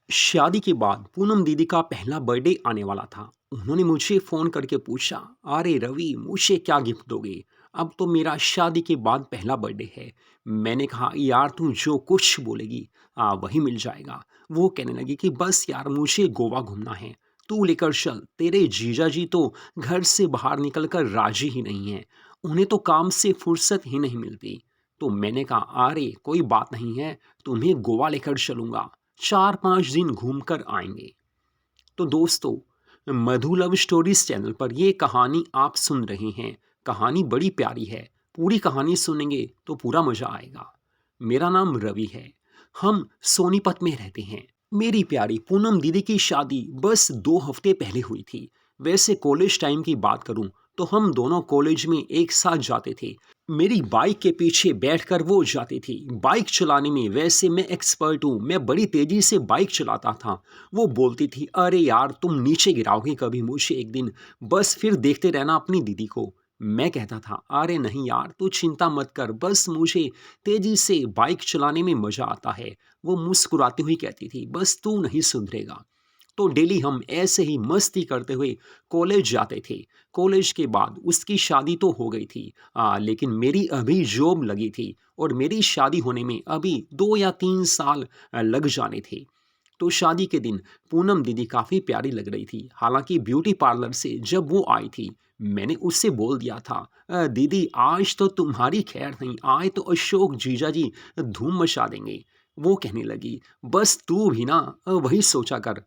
शादी के बाद पूनम दीदी का पहला बर्थडे आने वाला था। उन्होंने मुझे फ़ोन करके पूछा, अरे रवि, मुझे क्या गिफ्ट दोगे? अब तो मेरा शादी के बाद पहला बर्थडे है। मैंने कहा, यार तू जो कुछ बोलेगी वही मिल जाएगा। वो कहने लगी कि बस यार, मुझे गोवा घूमना है, तू लेकर चल। तेरे जीजा जी तो घर से बाहर निकल कर राजी ही नहीं हैं, उन्हें तो काम से फुर्सत ही नहीं मिलती। तो मैंने कहा, अरे कोई बात नहीं है, तुम्हें गोवा लेकर चलूँगा, 4-5 दिन घूम कर आएंगे। तो दोस्तों, मधु लव स्टोरीज चैनल पर ये कहानी आप सुन रहे हैं। कहानी बड़ी प्यारी है, पूरी कहानी सुनेंगे तो पूरा मज़ा आएगा। मेरा नाम रवि है, हम सोनीपत में रहते हैं। मेरी प्यारी पूनम दीदी की शादी बस 2 हफ्ते पहले हुई थी। वैसे कॉलेज टाइम की बात करूं तो हम दोनों कॉलेज में एक साथ जाते थे। मेरी बाइक के पीछे बैठकर वो जाती थी। बाइक चलाने में वैसे मैं एक्सपर्ट हूँ, मैं बड़ी तेज़ी से बाइक चलाता था। वो बोलती थी, अरे यार तुम नीचे गिराओगे कभी मुझे एक दिन, बस फिर देखते रहना अपनी दीदी को। मैं कहता था, अरे नहीं यार तू चिंता मत कर, बस मुझे तेज़ी से बाइक चलाने में मज़ा आता है। वो मुस्कुराती हुई कहती थी, बस तू नहीं सुधरेगा। तो डेली हम ऐसे ही मस्ती करते हुए कॉलेज जाते थे। कॉलेज के बाद उसकी शादी तो हो गई थी, लेकिन मेरी अभी जॉब लगी थी और मेरी शादी होने में अभी 2 या 3 साल लग जाने थे। तो शादी के दिन पूनम दीदी काफ़ी प्यारी लग रही थी। हालांकि ब्यूटी पार्लर से जब वो आई थी, मैंने उससे बोल दिया था, दीदी आज तो तुम्हारी खैर नहीं, आए तो अशोक जीजा जी धूम मचा देंगे। वो कहने लगी, बस तू भी ना वही सोचा कर।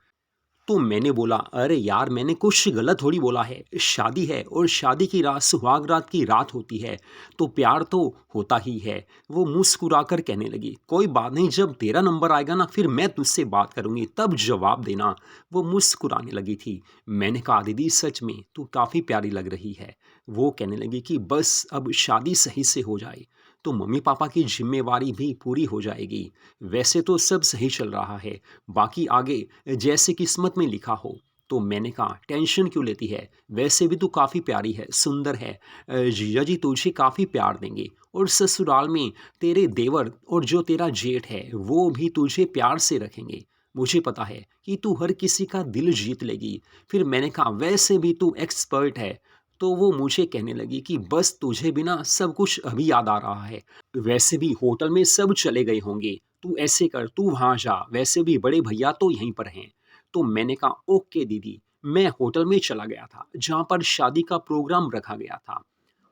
तो मैंने बोला, अरे यार मैंने कुछ गलत थोड़ी बोला है, शादी है और शादी की रात सुहाग रात की रात होती है, तो प्यार तो होता ही है। वो मुस्कुरा कर कहने लगी, कोई बात नहीं, जब तेरा नंबर आएगा ना फिर मैं तुझसे बात करूंगी, तब जवाब देना। वो मुस्कुराने लगी थी। मैंने कहा, दीदी सच में तू काफ़ी प्यारी लग रही है। वो कहने लगी कि बस अब शादी सही से हो जाए तो मम्मी पापा की जिम्मेवारी भी पूरी हो जाएगी। वैसे तो सब सही चल रहा है, बाकी आगे जैसे किस्मत में लिखा हो। तो मैंने कहा, टेंशन क्यों लेती है, वैसे भी तू काफ़ी प्यारी है, सुंदर है। जीजा जी तुझे काफ़ी प्यार देंगे और ससुराल में तेरे देवर और जो तेरा जेठ है वो भी तुझे प्यार से रखेंगे। मुझे पता है कि तू हर किसी का दिल जीत लेगी। फिर मैंने कहा, वैसे भी तू एक्सपर्ट है। तो वो मुझे कहने लगी कि बस तुझे बिना सब कुछ अभी याद आ रहा है, वैसे भी होटल में सब चले गए होंगे, तू ऐसे कर, तू वहाँ जा, वैसे भी बड़े भैया तो यहीं पर हैं। तो मैंने कहा, ओके दीदी। मैं होटल में चला गया था जहाँ पर शादी का प्रोग्राम रखा गया था।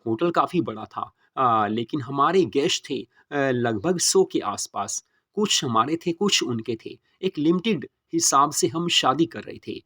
होटल काफ़ी बड़ा था, लेकिन हमारे गेस्ट थे लगभग 100 के आसपास। कुछ हमारे थे, कुछ उनके थे। एक लिमिटेड हिसाब से हम शादी कर रहे थे,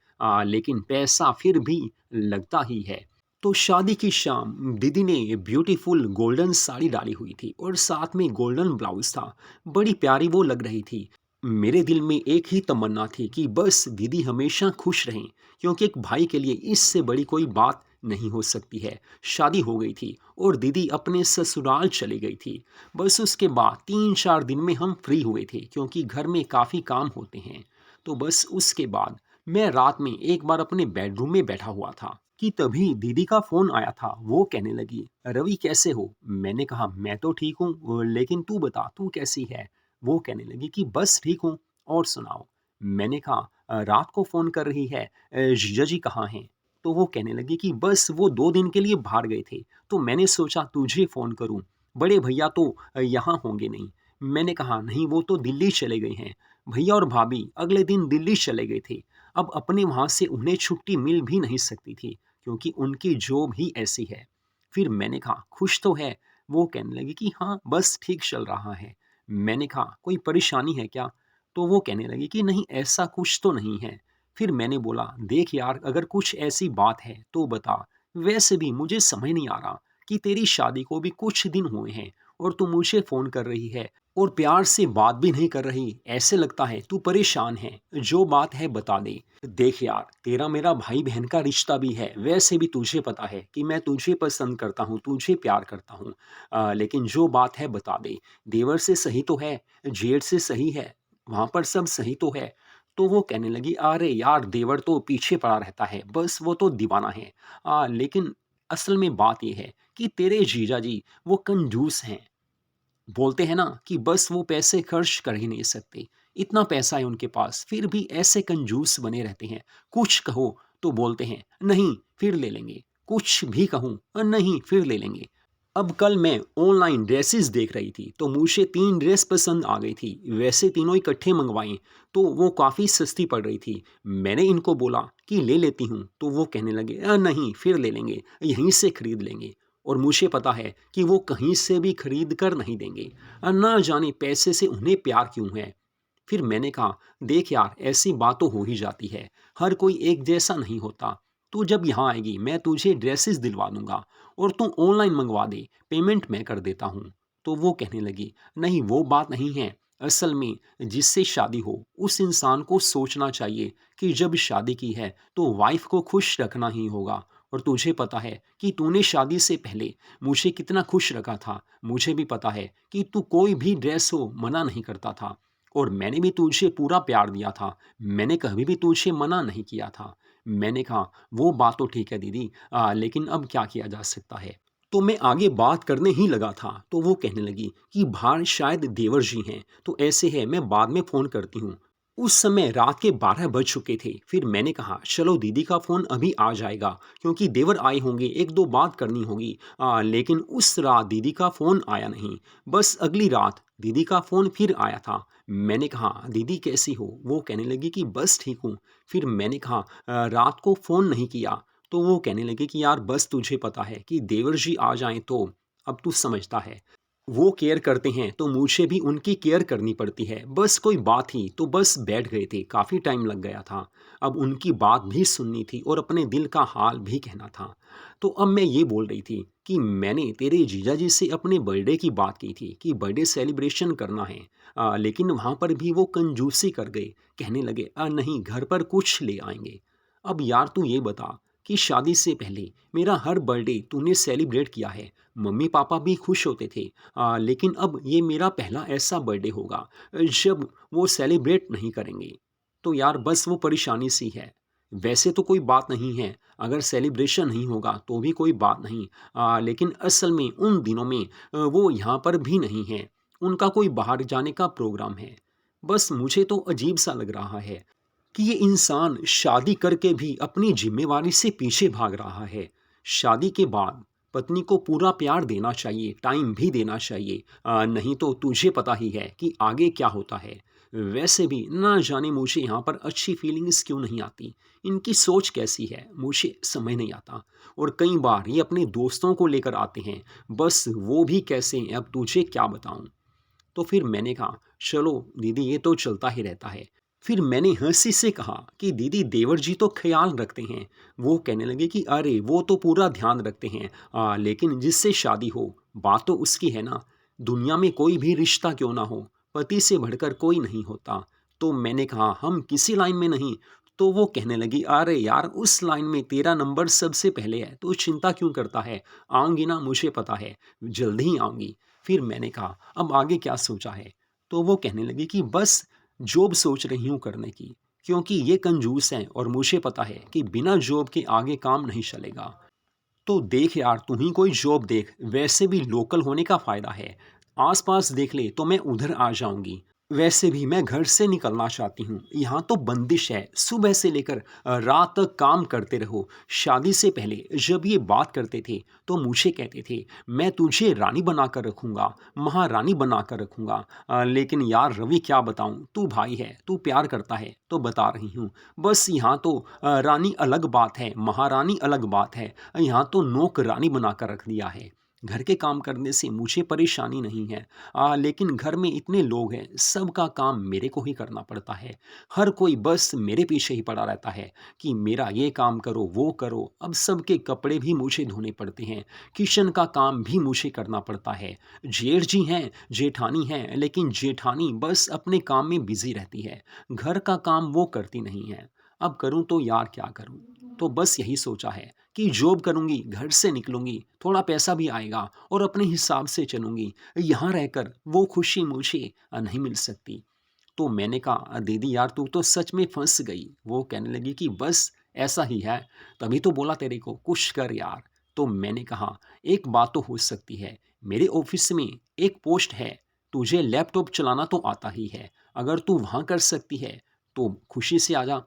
लेकिन पैसा फिर भी लगता ही है। तो शादी की शाम दीदी ने ब्यूटीफुल गोल्डन साड़ी डाली हुई थी और साथ में गोल्डन ब्लाउज था। बड़ी प्यारी वो लग रही थी। मेरे दिल में एक ही तमन्ना थी कि बस दीदी हमेशा खुश रहें, क्योंकि एक भाई के लिए इससे बड़ी कोई बात नहीं हो सकती है। शादी हो गई थी और दीदी अपने ससुराल चली गई थी। बस उसके बाद 3-4 दिन में हम फ्री हुए थे, क्योंकि घर में काफ़ी काम होते हैं। तो बस उसके बाद मैं रात में एक बार अपने बेडरूम में बैठा हुआ था कि तभी दीदी का फ़ोन आया था। वो कहने लगी, रवि कैसे हो? मैंने कहा, मैं तो ठीक हूँ, लेकिन तू बता तू कैसी है? वो कहने लगी कि बस ठीक हूँ, और सुनाओ? मैंने कहा, रात को फ़ोन कर रही है, जीजा जी कहाँ हैं? तो वो कहने लगी कि बस वो 2 दिन के लिए बाहर गए थे, तो मैंने सोचा तुझे फ़ोन करूँ, बड़े भैया तो यहाँ होंगे नहीं। मैंने कहा, नहीं वो तो दिल्ली चले गए हैं, भैया और भाभी अगले दिन दिल्ली चले गए थे। अब अपने वहाँ से उन्हें छुट्टी मिल भी नहीं सकती थी, क्योंकि उनकी जॉब ही ऐसी है। फिर मैंने कहा, खुश तो है? वो कहने लगी कि हाँ बस ठीक चल रहा है। मैंने कहा, कोई परेशानी है क्या? तो वो कहने लगी कि नहीं ऐसा कुछ तो नहीं है। फिर मैंने बोला, देख यार अगर कुछ ऐसी बात है तो बता, वैसे भी मुझे समझ नहीं आ रहा कि तेरी शादी को भी कुछ दिन हुए हैं और तू मुझे फ़ोन कर रही है और प्यार से बात भी नहीं कर रही, ऐसे लगता है तू परेशान है। जो बात है बता दे। देख यार, तेरा मेरा भाई बहन का रिश्ता भी है, वैसे भी तुझे पता है कि मैं तुझे पसंद करता हूँ, तुझे प्यार करता हूँ। लेकिन जो बात है बता दे। देवर से सही तो है, जेठ से सही है, वहाँ पर सब सही तो है? तो वो कहने लगी, अरे यार देवर तो पीछे पड़ा रहता है, बस वो तो दीवाना है। लेकिन असल में बात ये है कि तेरे जीजा जी वो कंजूस हैं। बोलते हैं ना कि बस वो पैसे खर्च कर ही नहीं सकते। इतना पैसा है उनके पास, फिर भी ऐसे कंजूस बने रहते हैं। कुछ कहो तो बोलते हैं, नहीं, फिर ले लेंगे। कुछ भी कहूँ, नहीं, फिर ले लेंगे। अब कल मैं ऑनलाइन ड्रेसेस देख रही थी तो मुझे 3 ड्रेस पसंद आ गई थी। वैसे तीनों इकट्ठे मंगवाई तो वो काफ़ी सस्ती पड़ रही थी। मैंने इनको बोला कि ले लेती हूँ तो वो कहने लगे, नहीं, फिर ले लेंगे, यहीं से खरीद लेंगे।" और मुझे पता है कि वो कहीं से भी खरीद कर नहीं देंगे। ना जाने पैसे से उन्हें प्यार क्यों है। फिर मैंने कहा, देख यार, ऐसी बात तो हो ही जाती है, हर कोई एक जैसा नहीं होता। तू जब यहाँ आएगी मैं तुझे ड्रेसेस दिलवा दूंगा और तू ऑनलाइन मंगवा दे, पेमेंट मैं कर देता हूँ। तो वो कहने लगी, नहीं, वो बात नहीं है। असल में जिससे शादी हो उस इंसान को सोचना चाहिए कि जब शादी की है तो वाइफ को खुश रखना ही होगा। और तुझे पता है कि तूने शादी से पहले मुझे कितना खुश रखा था। मुझे भी पता है कि तू कोई भी ड्रेस हो मना नहीं करता था और मैंने भी तुझे पूरा प्यार दिया था। मैंने कभी भी तुझे मना नहीं किया था। मैंने कहा, वो बात तो ठीक है दीदी, लेकिन अब क्या किया जा सकता है। तो मैं आगे बात करने ही लगा था तो वो कहने लगी कि बाहर शायद देवर जी हैं, तो ऐसे है, मैं बाद में फ़ोन करती हूँ। उस समय रात के 12 बज चुके थे। फिर मैंने कहा, चलो दीदी का फ़ोन अभी आ जाएगा क्योंकि देवर आए होंगे, एक दो बात करनी होगी। लेकिन उस रात दीदी का फ़ोन आया नहीं। बस अगली रात दीदी का फ़ोन फिर आया था। मैंने कहा, दीदी कैसी हो? वो कहने लगी कि बस ठीक हूँ। फिर मैंने कहा, रात को फ़ोन नहीं किया। तो वो कहने लगे कि यार बस तुझे पता है कि देवर जी आ जाएँ तो अब तू समझता है। वो केयर करते हैं तो मुझे भी उनकी केयर करनी पड़ती है। बस कोई बात थी तो बस बैठ गए थे, काफ़ी टाइम लग गया था। अब उनकी बात भी सुननी थी और अपने दिल का हाल भी कहना था। तो अब मैं ये बोल रही थी कि मैंने तेरे जीजा जी से अपने बर्थडे की बात की थी कि बर्थडे सेलिब्रेशन करना है। लेकिन वहाँ पर भी वो कंजूसी कर गए। कहने लगे, नहीं, घर पर कुछ ले आएँगे। अब यार तू ये बता कि शादी से पहले मेरा हर बर्थडे तूने सेलिब्रेट किया है, मम्मी पापा भी खुश होते थे। लेकिन अब ये मेरा पहला ऐसा बर्थडे होगा जब वो सेलिब्रेट नहीं करेंगे। तो यार बस वो परेशानी सी है। वैसे तो कोई बात नहीं है, अगर सेलिब्रेशन नहीं होगा तो भी कोई बात नहीं। लेकिन असल में उन दिनों में वो यहाँ पर भी नहीं है, उनका कोई बाहर जाने का प्रोग्राम है। बस मुझे तो अजीब सा लग रहा है कि ये इंसान शादी करके भी अपनी जिम्मेवारी से पीछे भाग रहा है। शादी के बाद पत्नी को पूरा प्यार देना चाहिए, टाइम भी देना चाहिए। नहीं तो तुझे पता ही है कि आगे क्या होता है। वैसे भी ना जाने मुझे यहाँ पर अच्छी फीलिंग्स क्यों नहीं आती। इनकी सोच कैसी है मुझे समझ नहीं आता। और कई बार ये अपने दोस्तों को लेकर आते हैं, बस वो भी कैसे हैं अब तुझे क्या बताऊँ। तो फिर मैंने कहा, चलो दीदी, ये तो चलता ही रहता है। फिर मैंने हंसी से कहा कि दीदी, देवर जी तो ख्याल रखते हैं। वो कहने लगे कि अरे वो तो पूरा ध्यान रखते हैं, लेकिन जिससे शादी हो बात तो उसकी है ना। दुनिया में कोई भी रिश्ता क्यों ना हो, पति से बढ़कर कोई नहीं होता। तो मैंने कहा, हम किसी लाइन में नहीं। तो वो कहने लगी, अरे यार, उस लाइन में तेरा नंबर सबसे पहले है, तो चिंता क्यों करता है। आऊँगी ना, मुझे पता है, जल्दी ही आऊँगी। फिर मैंने कहा, अब आगे क्या सोचा है? तो वो कहने लगी कि बस जॉब सोच रही हूँ करने की, क्योंकि ये कंजूस हैं और मुझे पता है कि बिना जॉब के आगे काम नहीं चलेगा। तो देख यार, तू ही कोई जॉब देख, वैसे भी लोकल होने का फ़ायदा है। आस-पास देख ले तो मैं उधर आ जाऊँगी। वैसे भी मैं घर से निकलना चाहती हूँ, यहाँ तो बंदिश है, सुबह से लेकर रात तक काम करते रहो। शादी से पहले जब ये बात करते थे, तो मुझे कहते थे, मैं तुझे रानी बनाकर रखूँगा, महारानी बनाकर रखूँगा। लेकिन यार रवि, क्या बताऊँ, तू भाई है, तू प्यार करता है, तो बता रही हूँ। बस यहाँ तो रानी अलग बात है, महारानी अलग बात है। यहाँ तो नौकरानी बनाकर रख दिया है। घर के काम करने से मुझे परेशानी नहीं है। लेकिन घर में इतने लोग हैं, सबका काम मेरे को ही करना पड़ता है। हर कोई बस मेरे पीछे ही पड़ा रहता है कि मेरा ये काम करो, वो करो। अब सबके कपड़े भी मुझे धोने पड़ते हैं, किचन का काम भी मुझे करना पड़ता है। जेठ जी हैं, जेठानी हैं, लेकिन जेठानी बस अपने काम में बिज़ी रहती है, घर का काम वो करती नहीं है। अब करूँ तो यार क्या करूँ? तो बस यही सोचा है कि जॉब करूँगी, घर से निकलूँगी, थोड़ा पैसा भी आएगा और अपने हिसाब से चलूँगी। यहाँ रहकर वो खुशी मुझे नहीं मिल सकती। तो मैंने कहा, दीदी यार, तू तो सच में फँस गई। वो कहने लगी कि बस ऐसा ही है, तभी तो बोला तेरे को, कुछ कर यार। तो मैंने कहा, एक बात तो हो सकती है, मेरे ऑफ़िस में एक पोस्ट है, तुझे लैपटॉप चलाना तो आता ही है। अगर तू वहाँ कर सकती है, तो खुशी से आ जा।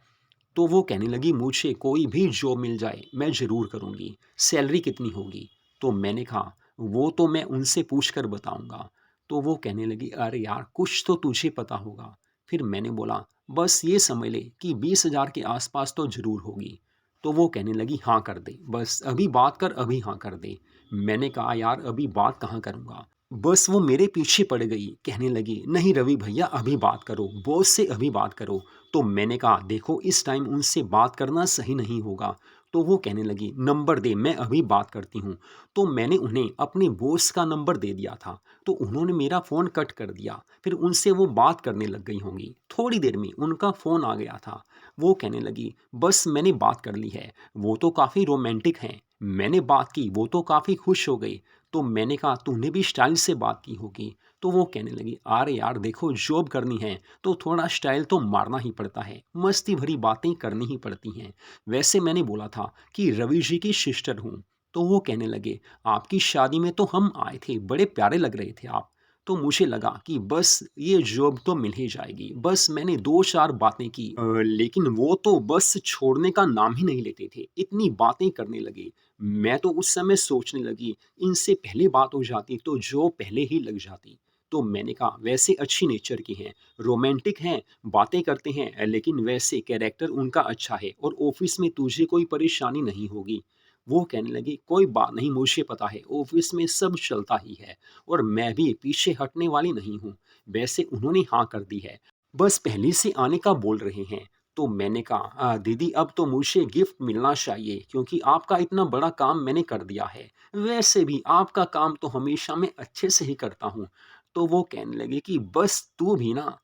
तो वो कहने लगी मुझे कोई भी जॉब मिल जाए मैं ज़रूर करूँगी, सैलरी कितनी होगी? तो मैंने कहा वो तो मैं उनसे पूछ कर बताऊँगा। तो वो कहने लगी अरे यार कुछ तो तुझे पता होगा। फिर मैंने बोला बस ये समझ ले कि 20,000 के आसपास तो ज़रूर होगी। तो वो कहने लगी हाँ कर दे, बस अभी बात कर, अभी हाँ कर दे। मैंने कहा यार अभी बात कहाँ करूँगा? बस वो मेरे पीछे पड़ गई, कहने लगी नहीं रवि भैया अभी बात करो, बॉस से अभी बात करो। तो मैंने कहा देखो इस टाइम उनसे बात करना सही नहीं होगा। तो वो कहने लगी नंबर दे मैं अभी बात करती हूँ। तो मैंने उन्हें अपने बॉस का नंबर दे दिया था। तो उन्होंने मेरा फ़ोन कट कर दिया, फिर उनसे वो बात करने लग गई होंगी। थोड़ी देर में उनका फ़ोन आ गया था। वो कहने लगी बस मैंने बात कर ली है, वो तो काफ़ी रोमांटिक हैं, मैंने बात की वो तो काफ़ी खुश हो गई। तो मैंने कहा तूने भी स्टाइल से बात की होगी। तो वो कहने लगी अरे यार देखो जॉब करनी है तो थोड़ा स्टाइल तो मारना ही पड़ता है, मस्ती भरी बातें करनी ही पड़ती हैं। वैसे मैंने बोला था कि रवि जी की सिस्टर हूँ। तो वो कहने लगे आपकी शादी में तो हम आए थे, बड़े प्यारे लग रहे थे आप। तो मुझे लगा कि बस ये जॉब तो मिल ही जाएगी। बस मैंने 2-4 बातें की, लेकिन वो तो बस छोड़ने का नाम ही नहीं लेते थे, इतनी बातें करने लगे। मैं तो उस समय सोचने लगी इनसे पहले बात हो जाती तो जॉब पहले ही लग जाती। तो मैंने कहा वैसे अच्छी नेचर के हैं, रोमांटिक हैं, बातें करते हैं, लेकिन वैसे कैरेक्टर उनका अच्छा है और ऑफिस में तुझे कोई परेशानी नहीं होगी। वो कहने लगी कोई बात नहीं, मुझे पता है ऑफिस में सब चलता ही है और मैं भी पीछे हटने वाली नहीं हूँ। वैसे उन्होंने हाँ कर दी है, बस पहले से आने का बोल रहे हैं। तो मैंने कहा दीदी अब तो मुझे गिफ्ट मिलना चाहिए क्योंकि आपका इतना बड़ा काम मैंने कर दिया है। वैसे भी आपका काम तो हमेशा मैं अच्छे से ही करता हूँ। तो वो कहने लगी कि बस तू भी ना,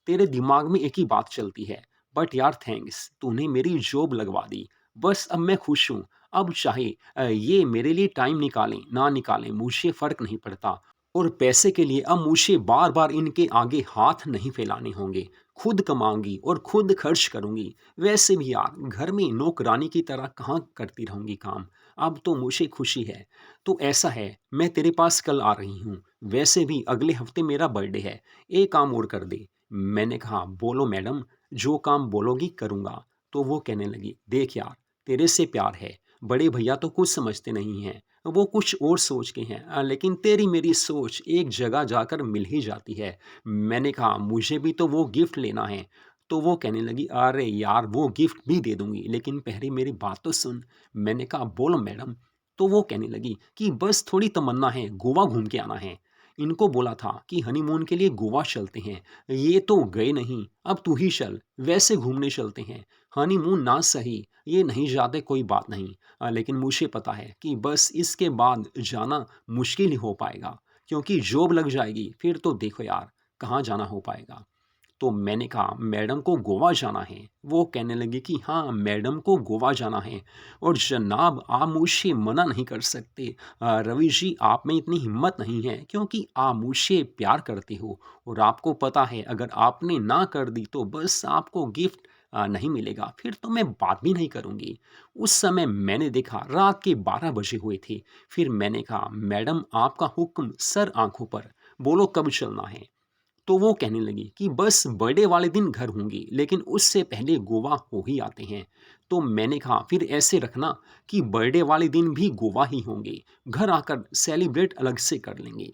तेरे दिमाग में एक ही बात चलती है। बट यार थैंक्स, तूने मेरी जॉब लगवा दी। बस अब मैं खुश हूँ। अब चाहे ये मेरे लिए टाइम निकालें, ना निकालें, मुझे फ़र्क नहीं पड़ता। और पैसे के लिए अब मुझे बार-बार इनके आगे हाथ नहीं फैलाने होंगे। खुद कमाऊँगी और खुद खर्च करूँगी। वैसे भी यार घर में नौकरानी की तरह कहाँ करती रहूँगी काम। अब तो मुझे खुशी है। तो ऐसा है, मैं तेरे पास कल आ रही हूँ। वैसे भी अगले हफ्ते मेरा बर्थडे है। एक काम और कर दे। मैंने कहा बोलो मैडम, जो काम बोलोगी करूँगा। तो वो कहने लगी देख यार, तेरे से प्यार है। बड़े भैया तो कुछ समझते नहीं हैं। वो कुछ और सोच के हैं, लेकिन तेरी मेरी सोच एक जगह जाकर मिल ही जाती है। मैंने कहा मुझे भी तो वो गिफ्ट लेना है। तो वो कहने लगी अरे यार वो गिफ्ट भी दे दूँगी, लेकिन पहले मेरी बात तो सुन। मैंने कहा बोलो मैडम। तो वो कहने लगी कि बस थोड़ी तमन्ना है, गोवा घूम के आना है। इनको बोला था कि हनीमून के लिए गोवा चलते हैं, ये तो गए नहीं, अब तू ही चल, वैसे घूमने चलते हैं। हनीमून ना सही, ये नहीं जाते कोई बात नहीं, लेकिन मुझे पता है कि बस इसके बाद जाना मुश्किल ही हो पाएगा, क्योंकि जॉब लग जाएगी, फिर तो देखो यार, कहाँ जाना हो पाएगा। तो मैंने कहा मैडम को गोवा जाना है। वो कहने लगी कि हाँ मैडम को गोवा जाना है और जनाब आप मुझे मना नहीं कर सकते। रवि जी आप में इतनी हिम्मत नहीं है क्योंकि आप मुझसे प्यार करते हो और आपको पता है अगर आपने ना कर दी तो बस आपको गिफ्ट नहीं मिलेगा, फिर तो मैं बात भी नहीं करूँगी। उस समय मैंने देखा रात के 12 बजे हुए थे। फिर मैंने कहा मैडम आपका हुक्म सर आंखों पर, बोलो कब चलना है। तो वो कहने लगी कि बस बर्थडे वाले दिन घर होंगी, लेकिन उससे पहले गोवा हो ही आते हैं। तो मैंने कहा फिर ऐसे रखना कि बर्थडे वाले दिन भी गोवा ही होंगे, घर आकर सेलिब्रेट अलग से कर लेंगे।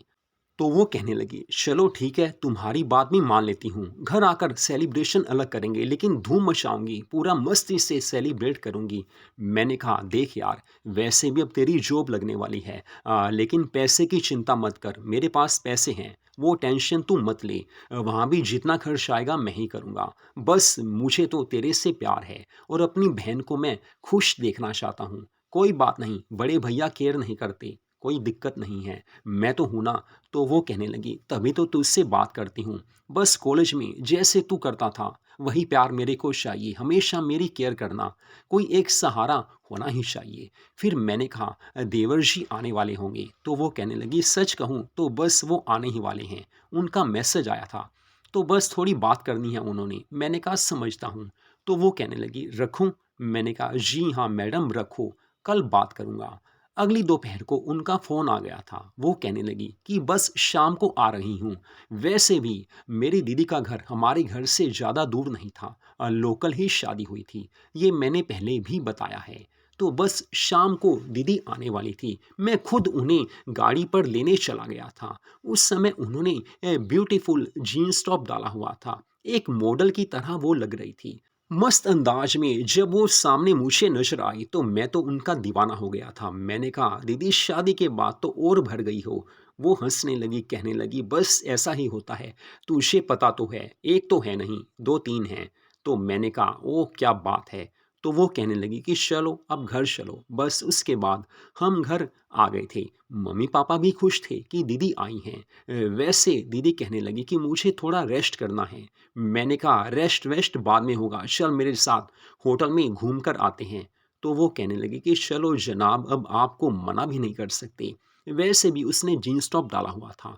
तो वो कहने लगी चलो ठीक है तुम्हारी बात भी मान लेती हूँ, घर आकर सेलिब्रेशन अलग करेंगे लेकिन धूम मचाऊंगी, पूरा मस्ती से सेलिब्रेट करूंगी। मैंने कहा देख यार वैसे भी अब तेरी जॉब लगने वाली है, लेकिन पैसे की चिंता मत कर, मेरे पास पैसे हैं, वो टेंशन तू मत ले। वहाँ भी जितना खर्च आएगा मैं ही करूँगा। बस मुझे तो तेरे से प्यार है और अपनी बहन को मैं खुश देखना चाहता हूँ। कोई बात नहीं, बड़े भैया केयर नहीं करते, कोई दिक्कत नहीं है, मैं तो हूँ ना। तो वो कहने लगी तभी तो तुझसे बात करती हूँ, बस कॉलेज में जैसे तू करता था वही प्यार मेरे को चाहिए, हमेशा मेरी केयर करना, कोई एक सहारा होना ही चाहिए। फिर मैंने कहा देवर जी आने वाले होंगे। तो वो कहने लगी सच कहूँ तो बस वो आने ही वाले हैं, उनका मैसेज आया था, तो बस थोड़ी बात करनी है उन्होंने। मैंने कहा समझता हूँ। तो वो कहने लगी रखूँ। मैंने कहा जी हाँ मैडम रखो, कल बात करूँगा। अगली दोपहर को उनका फ़ोन आ गया था। वो कहने लगी कि बस शाम को आ रही हूँ। वैसे भी मेरी दीदी का घर हमारे घर से ज़्यादा दूर नहीं था। लोकल ही शादी हुई थी। ये मैंने पहले भी बताया है। तो बस शाम को दीदी आने वाली थी। मैं खुद उन्हें गाड़ी पर लेने चला गया था। उस समय उन्होंने ब्यूटीफुल जीन्स टॉप डाला हुआ था। एक मॉडल की तरह वो लग रही थी। मस्त अंदाज में जब वो सामने मुझे नजर आई तो मैं तो उनका दीवाना हो गया था। मैंने कहा, दीदी शादी के बाद तो और भर गई हो। वो हंसने लगी, कहने लगी, बस ऐसा ही होता है। तुझे पता तो है, एक तो है नहीं, दो तीन हैं। तो मैंने कहा, ओह क्या बात है। तो वो कहने लगी कि चलो अब घर चलो। बस उसके बाद हम घर आ गए थे। मम्मी पापा भी खुश थे कि दीदी आई हैं। वैसे दीदी कहने लगी कि मुझे थोड़ा रेस्ट करना है। मैंने कहा, रेस्ट वेस्ट बाद में होगा, चल मेरे साथ होटल में घूम कर आते हैं। तो वो कहने लगी कि चलो जनाब, अब आपको मना भी नहीं कर सकते। वैसे भी उसने जीन्स टॉप डाला हुआ था।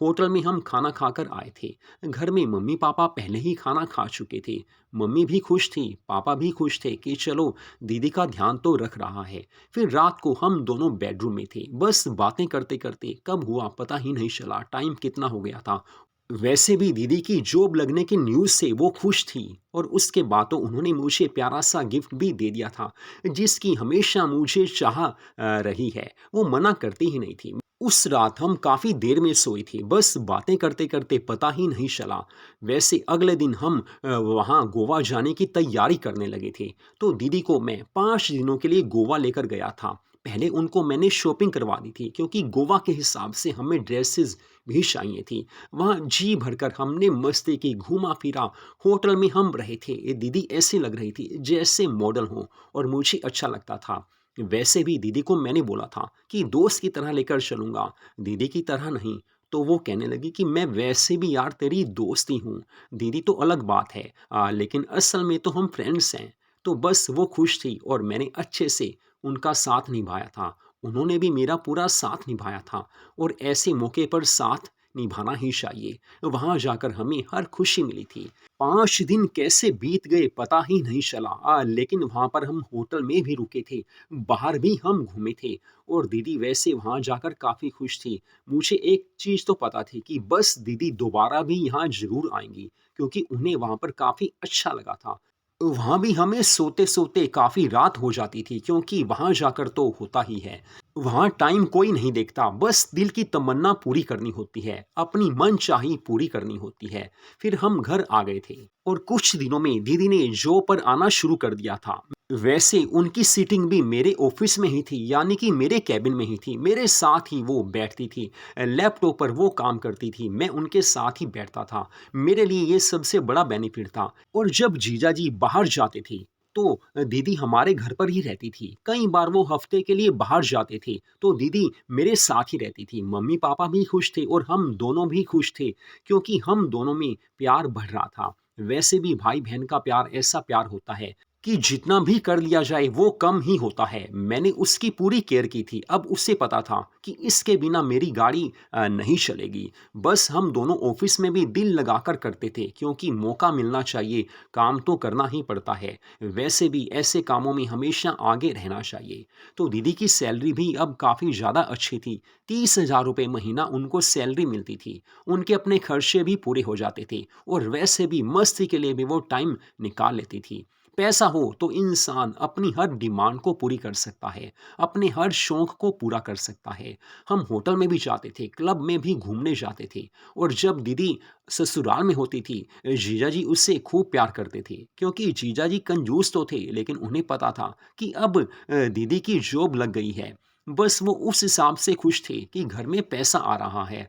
होटल में हम खाना खाकर आए थे। घर में मम्मी पापा पहले ही खाना खा चुके थे। मम्मी भी खुश थी, पापा भी खुश थे कि चलो दीदी का ध्यान तो रख रहा है। फिर रात को हम दोनों बेडरूम में थे। बस बातें करते करते कब हुआ पता ही नहीं चला, टाइम कितना हो गया था। वैसे भी दीदी की जॉब लगने की न्यूज़ से वो खुश थी। और उसके बाद तो उन्होंने मुझे प्यारा सा गिफ्ट भी दे दिया था, जिसकी हमेशा मुझे चाह रही है। वो मना करती ही नहीं थी। उस रात हम काफ़ी देर में सोए थे। बस बातें करते करते पता ही नहीं चला। वैसे अगले दिन हम वहाँ गोवा जाने की तैयारी करने लगे थे। तो दीदी को मैं 5 दिनों के लिए गोवा लेकर गया था। पहले उनको मैंने शॉपिंग करवा दी थी, क्योंकि गोवा के हिसाब से हमें ड्रेसेस भी चाहिए थी। वहाँ जी भरकर हमने मस्ती की, घूमा फिरा। होटल में हम रहे थे। ये दीदी ऐसी लग रही थी जैसे मॉडल हो, और मुझे अच्छा लगता था। वैसे भी दीदी को मैंने बोला था कि दोस्त की तरह लेकर चलूँगा, दीदी की तरह नहीं। तो वो कहने लगी कि मैं वैसे भी यार तेरी दोस्त ही हूँ, दीदी तो अलग बात है, लेकिन असल में तो हम फ्रेंड्स हैं। तो बस वो खुश थी और मैंने अच्छे से उनका साथ निभाया था। उन्होंने भी मेरा पूरा साथ निभाया था। और ऐसे मौके पर साथ निभाना ही चाहिए। वहाँ जाकर हमें हर खुशी मिली थी। 5 दिन कैसे बीत गए पता ही नहीं चला। लेकिन वहाँ पर हम होटल में भी रुके थे, बाहर भी हम घूमे थे। और दीदी वैसे वहाँ जाकर काफ़ी खुश थी। मुझे एक चीज़ तो पता थी कि बस दीदी दोबारा भी यहाँ ज़रूर आएँगी, क्योंकि उन्हें वहाँ पर काफ़ी अच्छा लगा था। वहाँ भी हमें सोते-सोते काफ़ी रात हो जाती थी, क्योंकि वहाँ जाकर तो होता ही है। वहाँ टाइम कोई नहीं देखता, बस दिल की तमन्ना पूरी करनी होती है, अपनी मनचाही पूरी करनी होती है। फिर हम घर आ गए थे और कुछ दिनों में दीदी ने जॉब पर आना शुरू कर दिया था। वैसे उनकी सीटिंग भी मेरे ऑफिस में ही थी, यानी कि मेरे केबिन में ही थी। मेरे साथ ही वो बैठती थी। लैपटॉप पर वो काम करती थी, मैं उनके साथ ही बैठता था। मेरे लिए ये सबसे बड़ा बेनिफिट था। और जब जीजाजी बाहर जाते थे तो दीदी हमारे घर पर ही रहती थी। कई बार वो हफ्ते के लिए बाहर जाते थे तो दीदी मेरे साथ ही रहती थी। मम्मी पापा भी खुश थे और हम दोनों भी खुश थे, क्योंकि हम दोनों में प्यार बढ़ रहा था। वैसे भी भाई बहन का प्यार ऐसा प्यार होता है कि जितना भी कर लिया जाए वो कम ही होता है। मैंने उसकी पूरी केयर की थी। अब उसे पता था कि इसके बिना मेरी गाड़ी नहीं चलेगी। बस हम दोनों ऑफिस में भी दिल लगाकर करते थे, क्योंकि मौका मिलना चाहिए, काम तो करना ही पड़ता है। वैसे भी ऐसे कामों में हमेशा आगे रहना चाहिए। तो दीदी की सैलरी भी अब काफ़ी ज़्यादा अच्छी थी। 30,000 रुपये महीना उनको सैलरी मिलती थी। उनके अपने खर्चे भी पूरे हो जाते थे और वैसे भी मस्ती के लिए भी वो टाइम निकाल लेती थी। पैसा हो तो इंसान अपनी हर डिमांड को पूरी कर सकता है, अपने हर शौक को पूरा कर सकता है। हम होटल में भी जाते थे, क्लब में भी घूमने जाते थे। और जब दीदी ससुराल में होती थी, जीजाजी उससे खूब प्यार करते थे, क्योंकि जीजाजी कंजूस तो थे, लेकिन उन्हें पता था कि अब दीदी की जॉब लग गई है। बस वो उस हिसाब से खुश थे कि घर में पैसा आ रहा है।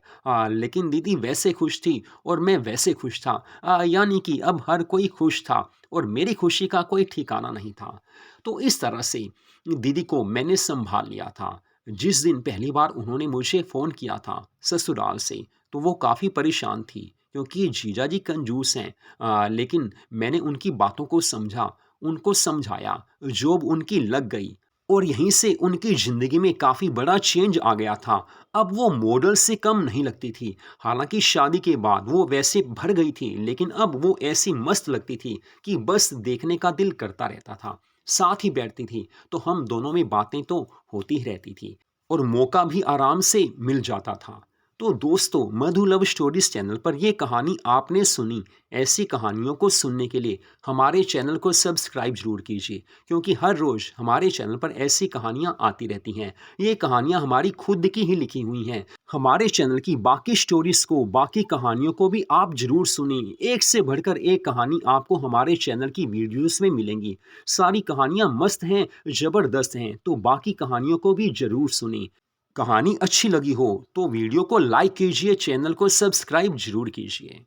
लेकिन दीदी वैसे खुश थी और मैं वैसे खुश था। यानी कि अब हर कोई खुश था और मेरी खुशी का कोई ठिकाना नहीं था। तो इस तरह से दीदी को मैंने सँभाल लिया था। जिस दिन पहली बार उन्होंने मुझे फ़ोन किया था ससुराल से, तो वो काफ़ी परेशान थी, क्योंकि जीजाजी कंजूस हैं। लेकिन मैंने उनकी बातों को समझा, उनको समझाया, जॉब उनकी लग गई और यहीं से उनकी ज़िंदगी में काफ़ी बड़ा चेंज आ गया था। अब वो मॉडल से कम नहीं लगती थी। हालाँकि शादी के बाद वो वैसे भर गई थी, लेकिन अब वो ऐसी मस्त लगती थी कि बस देखने का दिल करता रहता था। साथ ही बैठती थी, तो हम दोनों में बातें तो होती ही रहती थी और मौका भी आराम से मिल जाता था। तो दोस्तों, मधु लव स्टोरीज चैनल पर ये कहानी आपने सुनी। ऐसी कहानियों को सुनने के लिए हमारे चैनल को सब्सक्राइब जरूर कीजिए, क्योंकि हर रोज़ हमारे चैनल पर ऐसी कहानियाँ आती रहती हैं। ये कहानियाँ हमारी खुद की ही लिखी हुई हैं। हमारे चैनल की बाकी स्टोरीज को, बाकी कहानियों को भी आप जरूर सुनिए। एक से बढ़कर एक कहानी आपको हमारे चैनल की वीडियोस में मिलेंगी। सारी कहानियाँ मस्त हैं, ज़बरदस्त हैं, तो बाकी कहानियों को भी ज़रूर सुनिए। कहानी अच्छी लगी हो तो वीडियो को लाइक कीजिए, चैनल को सब्सक्राइब ज़रूर कीजिए।